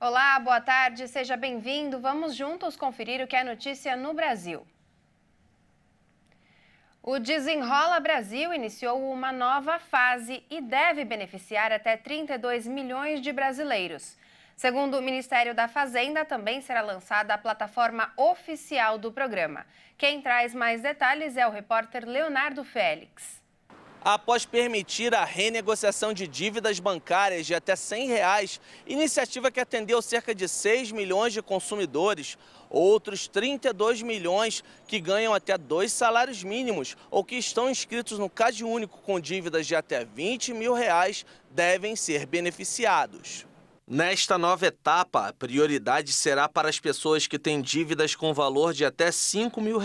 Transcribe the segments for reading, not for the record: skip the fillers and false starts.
Olá, boa tarde, seja bem-vindo. Vamos juntos conferir o que é notícia no Brasil. O Desenrola Brasil iniciou uma nova fase e deve beneficiar até 32 milhões de brasileiros. Segundo o Ministério da Fazenda, também será lançada a plataforma oficial do programa. Quem traz mais detalhes é o repórter Leonardo Félix. Após permitir a renegociação de dívidas bancárias de até R$ 100, iniciativa que atendeu cerca de 6 milhões de consumidores, outros 32 milhões que ganham até 2 salários mínimos ou que estão inscritos no CadÚnico com dívidas de até R$ 20 mil devem ser beneficiados. Nesta nova etapa, a prioridade será para as pessoas que têm dívidas com valor de até R$ 5 mil,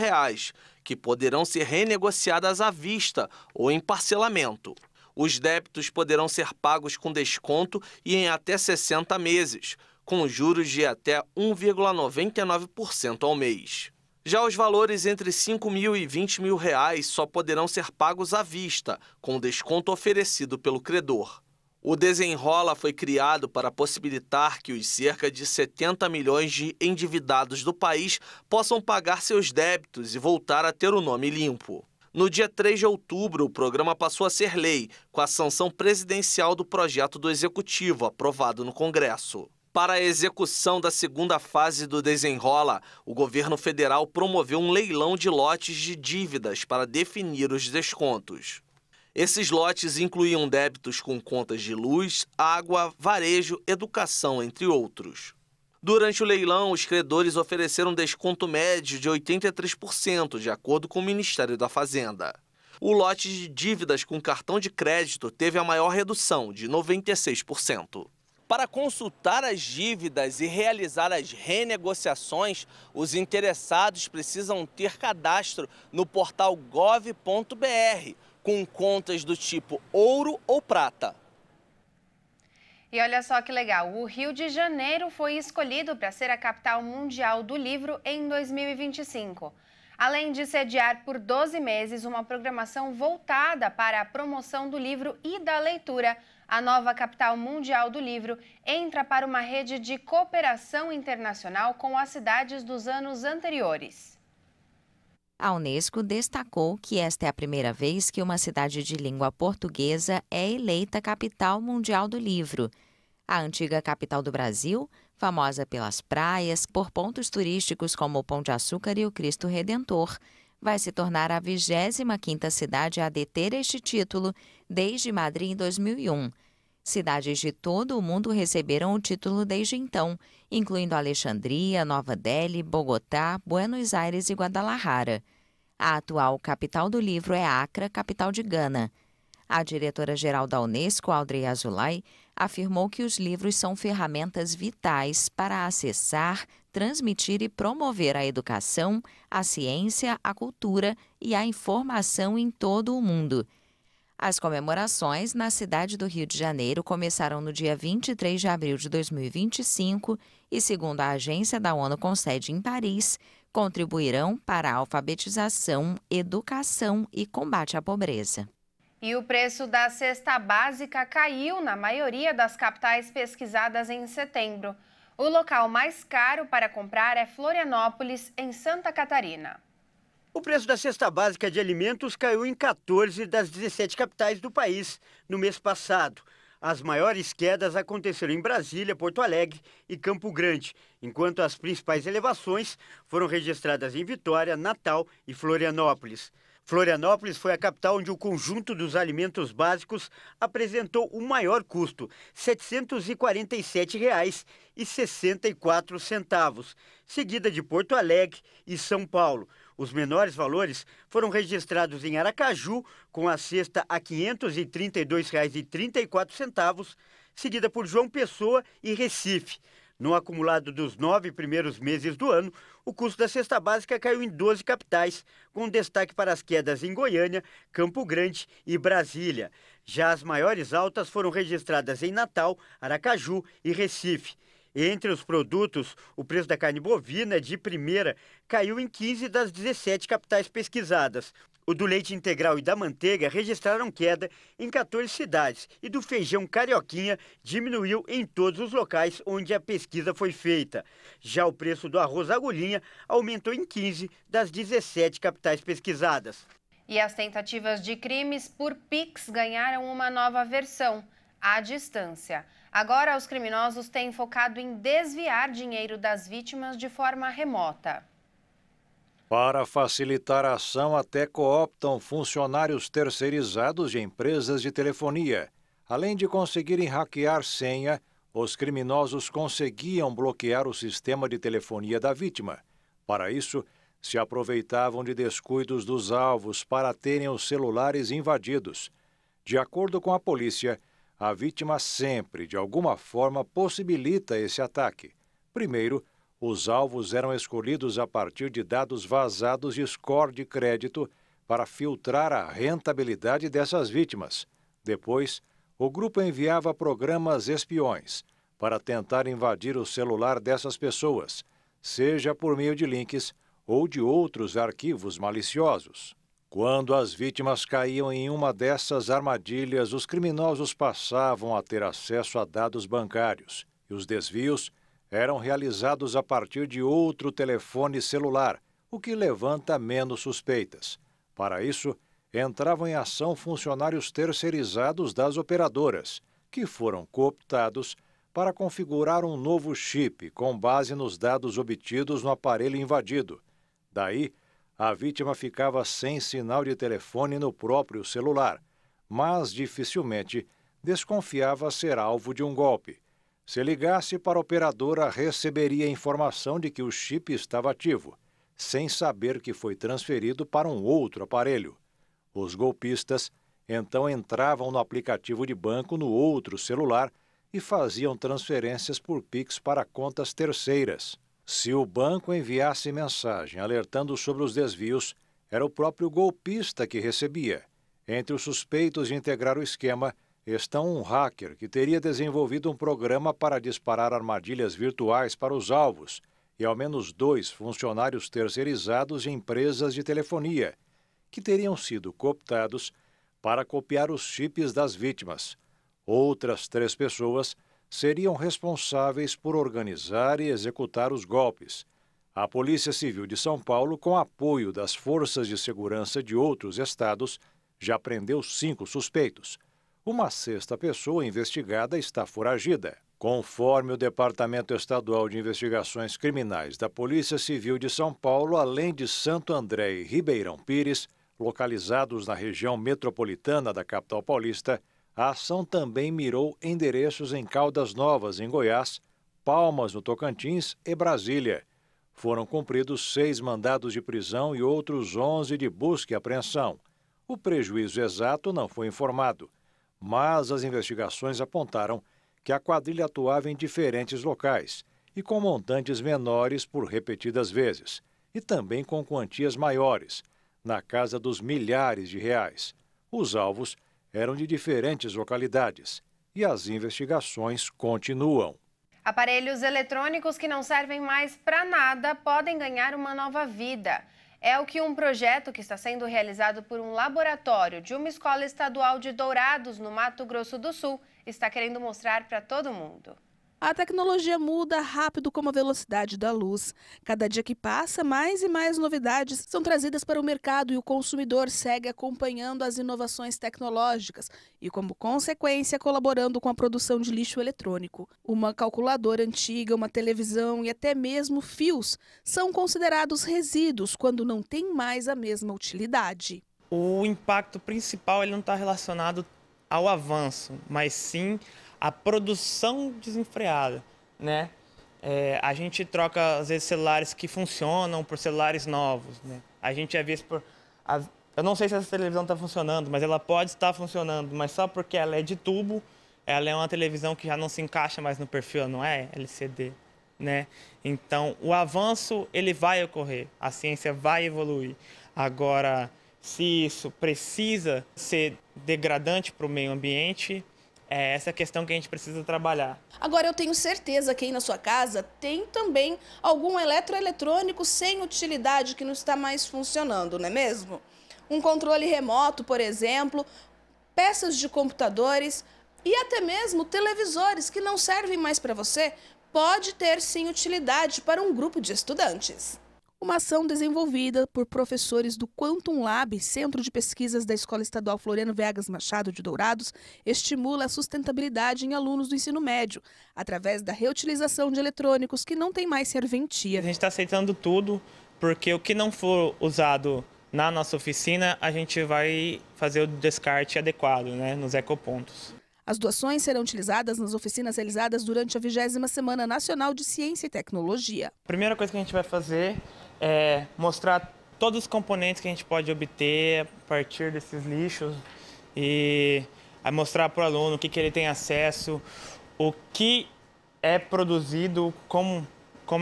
que poderão ser renegociadas à vista ou em parcelamento. Os débitos poderão ser pagos com desconto e em até 60 meses, com juros de até 1,99% ao mês. Já os valores entre R$ 5 mil e R$ 20 mil só poderão ser pagos à vista, com desconto oferecido pelo credor. O Desenrola foi criado para possibilitar que os cerca de 70 milhões de endividados do país possam pagar seus débitos e voltar a ter o nome limpo. No dia 3 de outubro, o programa passou a ser lei, com a sanção presidencial do projeto do Executivo, aprovado no Congresso. Para a execução da segunda fase do Desenrola, o governo federal promoveu um leilão de lotes de dívidas para definir os descontos. Esses lotes incluíam débitos com contas de luz, água, varejo, educação, entre outros. Durante o leilão, os credores ofereceram desconto médio de 83%, de acordo com o Ministério da Fazenda. O lote de dívidas com cartão de crédito teve a maior redução, de 96%. Para consultar as dívidas e realizar as renegociações, os interessados precisam ter cadastro no portal gov.br, com contas do tipo ouro ou prata. E olha só que legal, o Rio de Janeiro foi escolhido para ser a capital mundial do livro em 2025. Além de sediar por 12 meses uma programação voltada para a promoção do livro e da leitura, a nova capital mundial do livro entra para uma rede de cooperação internacional com as cidades dos anos anteriores. A Unesco destacou que esta é a primeira vez que uma cidade de língua portuguesa é eleita capital mundial do livro. A antiga capital do Brasil, famosa pelas praias, por pontos turísticos como o Pão de Açúcar e o Cristo Redentor, vai se tornar a 25ª cidade a deter este título desde Madrid em 2001. Cidades de todo o mundo receberam o título desde então, incluindo Alexandria, Nova Delhi, Bogotá, Buenos Aires e Guadalajara. A atual capital do livro é Accra, capital de Gana. A diretora-geral da Unesco, Audrey Azoulay, afirmou que os livros são ferramentas vitais para acessar, transmitir e promover a educação, a ciência, a cultura e a informação em todo o mundo. As comemorações na cidade do Rio de Janeiro começaram no dia 23 de abril de 2025 e, segundo a agência da ONU com sede em Paris, contribuirão para a alfabetização, educação e combate à pobreza. E o preço da cesta básica caiu na maioria das capitais pesquisadas em setembro. O local mais caro para comprar é Florianópolis, em Santa Catarina. O preço da cesta básica de alimentos caiu em 14 das 17 capitais do país no mês passado. As maiores quedas aconteceram em Brasília, Porto Alegre e Campo Grande, enquanto as principais elevações foram registradas em Vitória, Natal e Florianópolis. Florianópolis foi a capital onde o conjunto dos alimentos básicos apresentou o maior custo, R$ 747,64, seguida de Porto Alegre e São Paulo. Os menores valores foram registrados em Aracaju, com a cesta a R$ 532,34, seguida por João Pessoa e Recife. No acumulado dos 9 primeiros meses do ano, o custo da cesta básica caiu em 12 capitais, com destaque para as quedas em Goiânia, Campo Grande e Brasília. Já as maiores altas foram registradas em Natal, Aracaju e Recife. Entre os produtos, o preço da carne bovina de primeira caiu em 15 das 17 capitais pesquisadas. O do leite integral e da manteiga registraram queda em 14 cidades e do feijão carioquinha diminuiu em todos os locais onde a pesquisa foi feita. Já o preço do arroz agulhinha aumentou em 15 das 17 capitais pesquisadas. E as tentativas de crimes por Pix ganharam uma nova versão, à distância. Agora, os criminosos têm focado em desviar dinheiro das vítimas de forma remota. Para facilitar a ação, até cooptam funcionários terceirizados de empresas de telefonia. Além de conseguirem hackear senha, os criminosos conseguiam bloquear o sistema de telefonia da vítima. Para isso, se aproveitavam de descuidos dos alvos para terem os celulares invadidos. De acordo com a polícia, a vítima sempre, de alguma forma, possibilita esse ataque. Primeiro, os alvos eram escolhidos a partir de dados vazados de score de crédito para filtrar a rentabilidade dessas vítimas. Depois, o grupo enviava programas espiões para tentar invadir o celular dessas pessoas, seja por meio de links ou de outros arquivos maliciosos. Quando as vítimas caíam em uma dessas armadilhas, os criminosos passavam a ter acesso a dados bancários e os desvios eram realizados a partir de outro telefone celular, o que levanta menos suspeitas. Para isso, entravam em ação funcionários terceirizados das operadoras, que foram cooptados para configurar um novo chip com base nos dados obtidos no aparelho invadido. Daí, a vítima ficava sem sinal de telefone no próprio celular, mas dificilmente desconfiava ser alvo de um golpe. Se ligasse para a operadora, receberia a informação de que o chip estava ativo, sem saber que foi transferido para um outro aparelho. Os golpistas então entravam no aplicativo de banco no outro celular e faziam transferências por Pix para contas terceiras. Se o banco enviasse mensagem alertando sobre os desvios, era o próprio golpista que recebia. Entre os suspeitos de integrar o esquema estão um hacker que teria desenvolvido um programa para disparar armadilhas virtuais para os alvos e ao menos 2 funcionários terceirizados de empresas de telefonia, que teriam sido cooptados para copiar os chips das vítimas. Outras 3 pessoas seriam responsáveis por organizar e executar os golpes. A Polícia Civil de São Paulo, com apoio das forças de segurança de outros estados, já prendeu 5 suspeitos. Uma 6ª pessoa investigada está foragida. Conforme o Departamento Estadual de Investigações Criminais da Polícia Civil de São Paulo, além de Santo André e Ribeirão Pires, localizados na região metropolitana da capital paulista, a ação também mirou endereços em Caldas Novas, em Goiás, Palmas, no Tocantins e Brasília. Foram cumpridos 6 mandados de prisão e outros 11 de busca e apreensão. O prejuízo exato não foi informado, mas as investigações apontaram que a quadrilha atuava em diferentes locais e com montantes menores por repetidas vezes, e também com quantias maiores, na casa dos milhares de reais. Os alvos eram de diferentes localidades e as investigações continuam. Aparelhos eletrônicos que não servem mais para nada podem ganhar uma nova vida. É o que um projeto que está sendo realizado por um laboratório de uma escola estadual de Dourados, no Mato Grosso do Sul, está querendo mostrar para todo mundo. A tecnologia muda rápido como a velocidade da luz. Cada dia que passa, mais e mais novidades são trazidas para o mercado e o consumidor segue acompanhando as inovações tecnológicas e, como consequência, colaborando com a produção de lixo eletrônico. Uma calculadora antiga, uma televisão e até mesmo fios são considerados resíduos quando não têm mais a mesma utilidade. O impacto principal ele não está relacionado ao avanço, mas sim a produção desenfreada, né? A gente troca, às vezes, celulares que funcionam por celulares novos, né? A gente é visto por... Eu não sei se essa televisão está funcionando, mas ela pode estar funcionando, mas só porque ela é de tubo, ela é uma televisão que já não se encaixa mais no perfil, não é LCD, né? Então, o avanço, ele vai ocorrer, a ciência vai evoluir. Agora, se isso precisa ser degradante para o meio ambiente, É essa questão que a gente precisa trabalhar. Agora, eu tenho certeza que aí na sua casa tem também algum eletroeletrônico sem utilidade que não está mais funcionando, não é mesmo? Um controle remoto, por exemplo, peças de computadores e até mesmo televisores que não servem mais para você, pode ter sim utilidade para um grupo de estudantes. Uma ação desenvolvida por professores do Quantum Lab, Centro de Pesquisas da Escola Estadual Floriano Viegas Machado de Dourados, estimula a sustentabilidade em alunos do ensino médio, através da reutilização de eletrônicos que não têm mais serventia. A gente está aceitando tudo, porque o que não for usado na nossa oficina, a gente vai fazer o descarte adequado, né, nos ecopontos. As doações serão utilizadas nas oficinas realizadas durante a 20ª Semana Nacional de Ciência e Tecnologia. A primeira coisa que a gente vai fazer é mostrar todos os componentes que a gente pode obter a partir desses lixos e mostrar para o aluno o que ele tem acesso, o que é produzido, como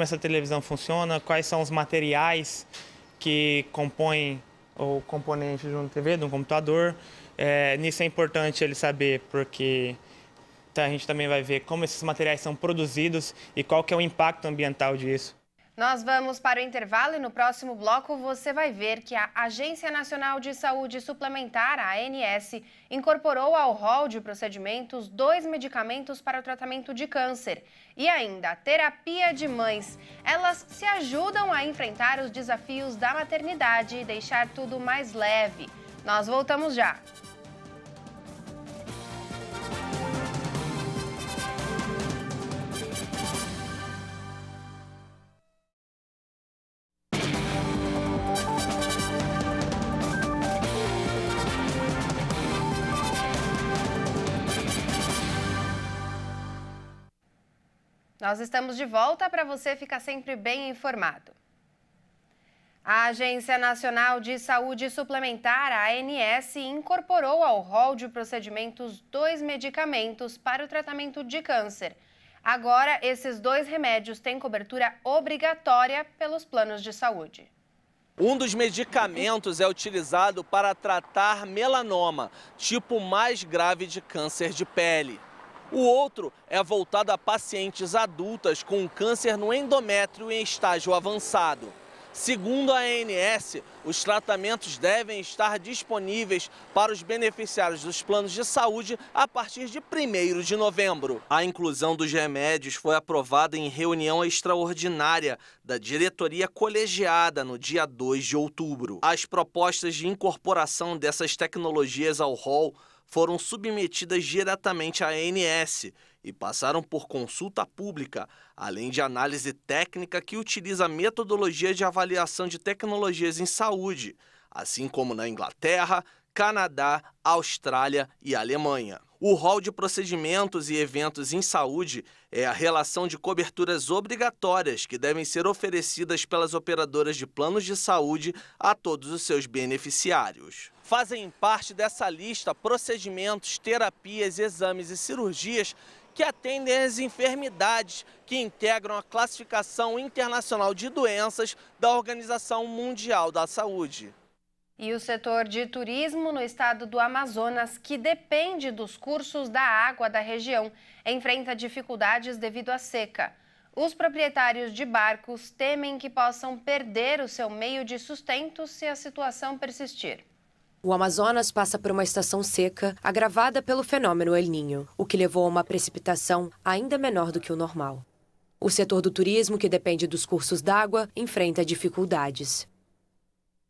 essa televisão funciona, quais são os materiais que compõem o componente de uma TV, de um computador. Nisso é importante ele saber, porque a gente também vai ver como esses materiais são produzidos e qual que é o impacto ambiental disso. Nós vamos para o intervalo e no próximo bloco você vai ver que a Agência Nacional de Saúde Suplementar, a ANS, incorporou ao rol de procedimentos 2 medicamentos para o tratamento de câncer e ainda a terapia de mães. Elas se ajudam a enfrentar os desafios da maternidade e deixar tudo mais leve. Nós voltamos já. Nós estamos de volta para você ficar sempre bem informado. A Agência Nacional de Saúde Suplementar, a ANS, incorporou ao rol de procedimentos 2 medicamentos para o tratamento de câncer. Agora, esses 2 remédios têm cobertura obrigatória pelos planos de saúde. Um dos medicamentos é utilizado para tratar melanoma, tipo mais grave de câncer de pele. O outro é voltado a pacientes adultas com câncer no endométrio em estágio avançado. Segundo a ANS, os tratamentos devem estar disponíveis para os beneficiários dos planos de saúde a partir de 1º de novembro. A inclusão dos remédios foi aprovada em reunião extraordinária da diretoria colegiada no dia 2 de outubro. As propostas de incorporação dessas tecnologias ao rol foram submetidas diretamente à ANS e passaram por consulta pública, além de análise técnica que utiliza a metodologia de avaliação de tecnologias em saúde, assim como na Inglaterra, Canadá, Austrália e Alemanha. O rol de procedimentos e eventos em saúde é a relação de coberturas obrigatórias que devem ser oferecidas pelas operadoras de planos de saúde a todos os seus beneficiários. Fazem parte dessa lista procedimentos, terapias, exames e cirurgias que atendem às enfermidades que integram a classificação internacional de doenças da Organização Mundial da Saúde. E o setor de turismo no estado do Amazonas, que depende dos cursos da água da região, enfrenta dificuldades devido à seca. Os proprietários de barcos temem que possam perder o seu meio de sustento se a situação persistir. O Amazonas passa por uma estação seca, agravada pelo fenômeno El Niño, o que levou a uma precipitação ainda menor do que o normal. O setor do turismo, que depende dos cursos d'água, enfrenta dificuldades.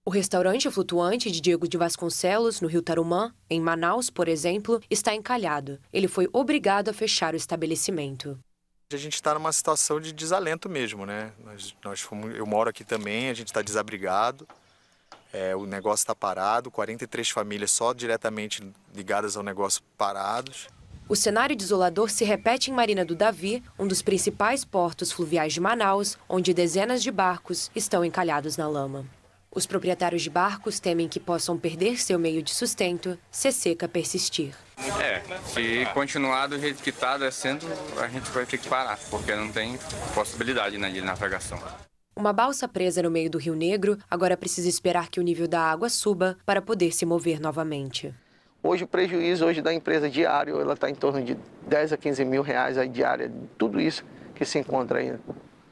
O restaurante flutuante de Diego de Vasconcelos, no Rio Tarumã, em Manaus, por exemplo, está encalhado. Ele foi obrigado a fechar o estabelecimento. A gente está numa situação de desalento mesmo, né? Eu moro aqui também, a gente está desabrigado. O negócio está parado, 43 famílias só diretamente ligadas ao negócio parados. O cenário desolador se repete em Marina do Davi, um dos principais portos fluviais de Manaus, onde dezenas de barcos estão encalhados na lama. Os proprietários de barcos temem que possam perder seu meio de sustento se a seca persistir. Se continuar do jeito que está descendo, a gente vai ter que parar, porque não tem possibilidade, né, de navegação. Uma balsa presa no meio do Rio Negro agora precisa esperar que o nível da água suba para poder se mover novamente. Hoje o prejuízo hoje da empresa diário, ela está em torno de 10 a 15 mil reais a diária, tudo isso que se encontra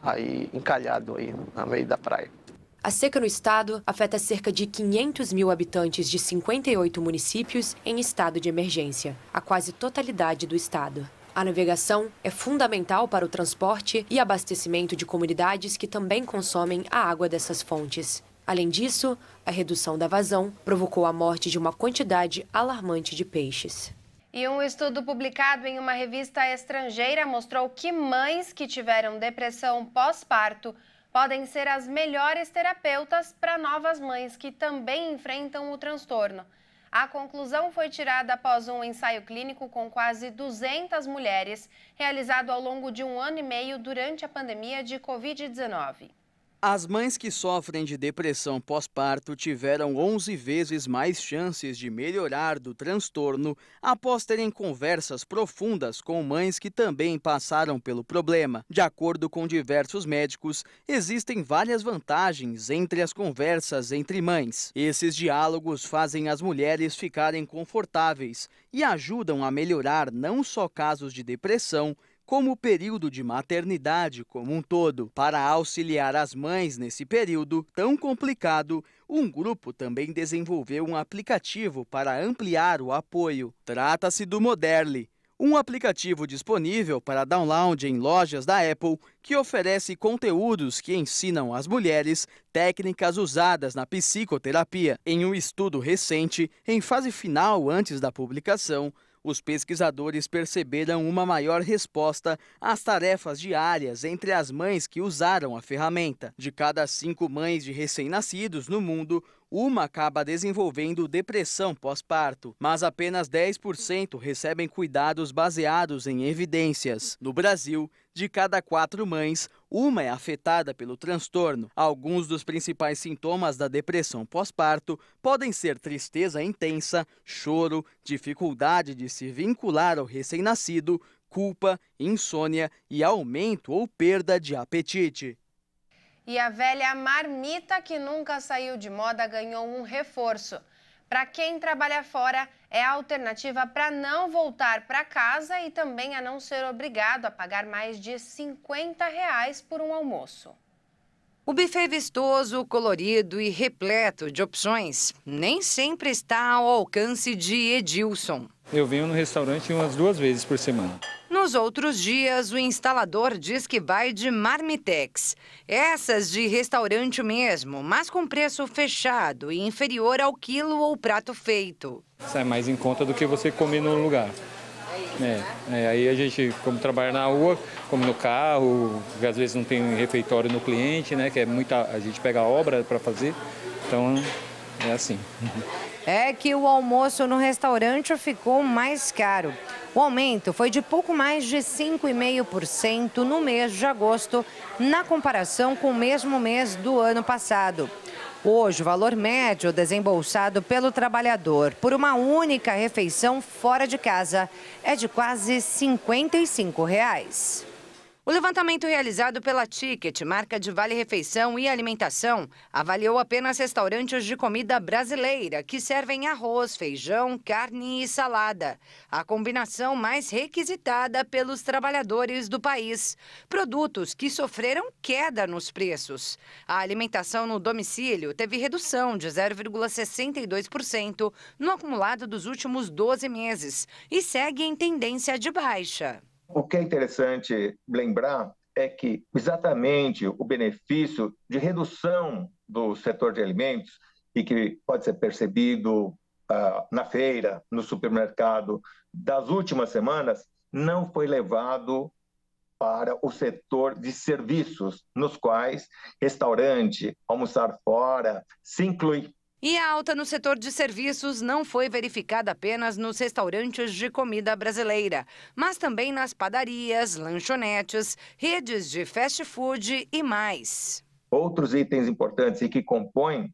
aí encalhado aí no meio da praia. A seca no estado afeta cerca de 500 mil habitantes de 58 municípios em estado de emergência, a quase totalidade do estado. A navegação é fundamental para o transporte e abastecimento de comunidades que também consomem a água dessas fontes. Além disso, a redução da vazão provocou a morte de uma quantidade alarmante de peixes. E um estudo publicado em uma revista estrangeira mostrou que mães que tiveram depressão pós-parto podem ser as melhores terapeutas para novas mães que também enfrentam o transtorno. A conclusão foi tirada após um ensaio clínico com quase 200 mulheres, realizado ao longo de 1 ano e meio durante a pandemia de Covid-19. As mães que sofrem de depressão pós-parto tiveram 11 vezes mais chances de melhorar do transtorno após terem conversas profundas com mães que também passaram pelo problema. De acordo com diversos médicos, existem várias vantagens entre as conversas entre mães. Esses diálogos fazem as mulheres ficarem confortáveis e ajudam a melhorar não só casos de depressão, como o período de maternidade como um todo. Para auxiliar as mães nesse período tão complicado, um grupo também desenvolveu um aplicativo para ampliar o apoio. Trata-se do Moderly, um aplicativo disponível para download em lojas da Apple que oferece conteúdos que ensinam às mulheres técnicas usadas na psicoterapia. Em um estudo recente, em fase final antes da publicação, os pesquisadores perceberam uma maior resposta às tarefas diárias entre as mães que usaram a ferramenta. De cada 5 mães de recém-nascidos no mundo, uma acaba desenvolvendo depressão pós-parto, mas apenas 10% recebem cuidados baseados em evidências. No Brasil, de cada 4 mães, uma é afetada pelo transtorno. Alguns dos principais sintomas da depressão pós-parto podem ser tristeza intensa, choro, dificuldade de se vincular ao recém-nascido, culpa, insônia e aumento ou perda de apetite. E a velha marmita que nunca saiu de moda ganhou um reforço. Para quem trabalha fora, é a alternativa para não voltar para casa e também a não ser obrigado a pagar mais de R$50 por um almoço. O buffet vistoso, colorido e repleto de opções nem sempre está ao alcance de Edilson. Eu venho no restaurante umas 2 vezes por semana. Nos outros dias, o instalador diz que vai de marmitex. Essas de restaurante mesmo, mas com preço fechado e inferior ao quilo ou prato feito. Sai mais em conta do que você comer no lugar. Aí a gente, como trabalha na rua, come no carro, às vezes não tem refeitório no cliente, né? Que é muita, a gente pega a obra para fazer, então é assim. É que o almoço no restaurante ficou mais caro. O aumento foi de pouco mais de 5,5% no mês de agosto, na comparação com o mesmo mês do ano passado. Hoje, o valor médio desembolsado pelo trabalhador por uma única refeição fora de casa é de quase R$55. O levantamento realizado pela Ticket, marca de vale-refeição e alimentação, avaliou apenas restaurantes de comida brasileira que servem arroz, feijão, carne e salada, a combinação mais requisitada pelos trabalhadores do país. Produtos que sofreram queda nos preços. A alimentação no domicílio teve redução de 0,62% no acumulado dos últimos 12 meses e segue em tendência de baixa. O que é interessante lembrar é que exatamente o benefício de redução do setor de alimentos, e que pode ser percebido na feira, no supermercado, das últimas semanas, não foi levado para o setor de serviços, nos quais restaurante, almoçar fora, se inclui. E a alta no setor de serviços não foi verificada apenas nos restaurantes de comida brasileira, mas também nas padarias, lanchonetes, redes de fast food e mais. Outros itens importantes e que compõem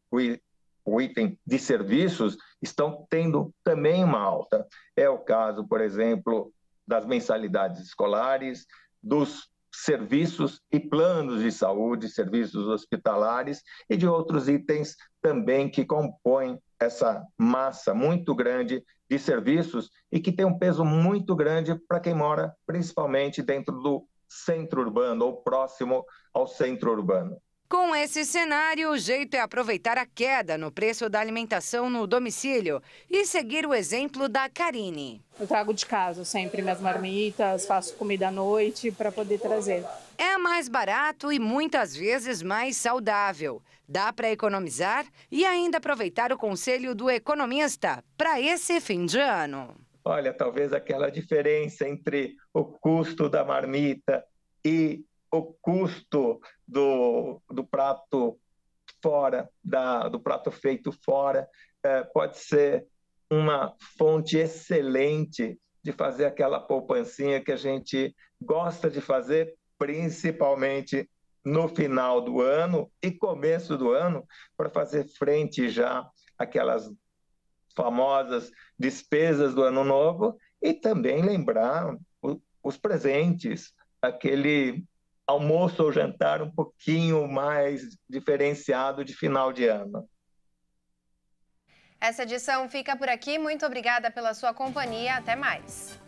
o item de serviços estão tendo também uma alta. É o caso, por exemplo, das mensalidades escolares, dos serviços e planos de saúde, serviços hospitalares e de outros itens também que compõem essa massa muito grande de serviços e que tem um peso muito grande para quem mora principalmente dentro do centro urbano ou próximo ao centro urbano. Com esse cenário, o jeito é aproveitar a queda no preço da alimentação no domicílio e seguir o exemplo da Karine. Eu trago de casa sempre minhas marmitas, faço comida à noite para poder trazer. É mais barato e muitas vezes mais saudável. Dá para economizar e ainda aproveitar o conselho do economista para esse fim de ano. Olha, talvez aquela diferença entre o custo da marmita e o custo do prato fora, do prato feito fora, pode ser uma fonte excelente de fazer aquela poupancinha que a gente gosta de fazer, principalmente no final do ano e começo do ano, para fazer frente já àquelas famosas despesas do ano novo e também lembrar os presentes, aquele almoço ou jantar um pouquinho mais diferenciado de final de ano. Essa edição fica por aqui. Muito obrigada pela sua companhia. Até mais.